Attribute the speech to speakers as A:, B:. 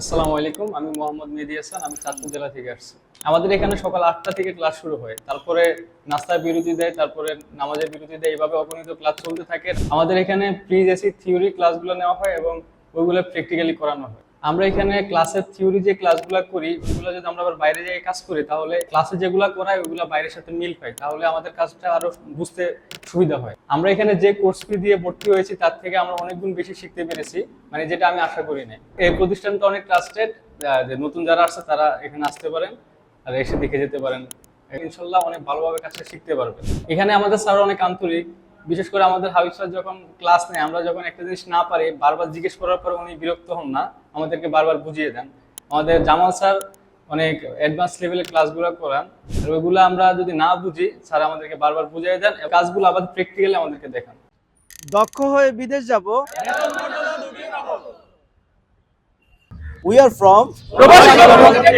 A: আসসালামু আলাইকুম, আমি মোহাম্মদ মেহেদী হাসান। আমি চাঁদপুর জেলা থেকে আসছি। আমাদের এখানে সকাল 8টা থেকে ক্লাস শুরু হয়, তারপরে নাস্তার বিরতি দেয়, তারপরে নামাজের বিরতি দেয়, এইভাবে অগণিত ক্লাস চলতে থাকে। আমাদের এখানে প্রি জেসি থিওরি ক্লাসগুলো নেওয়া হয় এবং ওইগুলো প্র্যাকটিক্যালি করানো হয়। আমরা এখানে ক্লাসের থিওরি যে ক্লাসগুলো করি ওইগুলো যদি আমরা আবার বাইরে যেয়ে কাজ করি, তাহলে ক্লাসে যেগুলো করায় ওইগুলো বাইরের সাথে মিল পাই, তাহলে আমাদের কাজটা আরো বুঝতে সুবিধা হয়। আমরা এখানে যে কোর্স ফি দিয়ে ভর্তি হয়েছি তার থেকে আমরা অনেক গুণ বেশি শিখতে পেরেছি, মানে যেটা আমি আশা করি না। এই প্রতিষ্ঠানটা অনেক ট্রাস্টেড, যে নতুন যারা আসছে তারা এখানে আসতে পারেন আর এসে দেখে যেতে পারেন। ইনশাল্লাহ অনেক ভালোভাবে কাজটা শিখতে পারবেন। এখানে আমাদের স্যার অনেক আন্তরিক, বিশেষ করে আমাদের হাবিব স্যার যখন ক্লাস নেয়, আমরা যখন একটা জিনিস না পারি বারবার জিজ্ঞেস করার পর উনি বিরক্ত হন না, আমাদেরকে বারবার বুঝিয়ে দেন। আমাদের জামাল স্যার অনেক অ্যাডভান্স লেভেলের ক্লাসগুলো করান, আর ওইগুলো আমরা যদি না বুঝি স্যার আমাদেরকে বারবার বুঝিয়ে দেন, কাজগুলো আবার প্র্যাকটিক্যালি আমাদেরকে দেখান।
B: দক্ষ হয়ে বিদেশ যাব। We are from
C: প্রবাসী কর্মসূচি।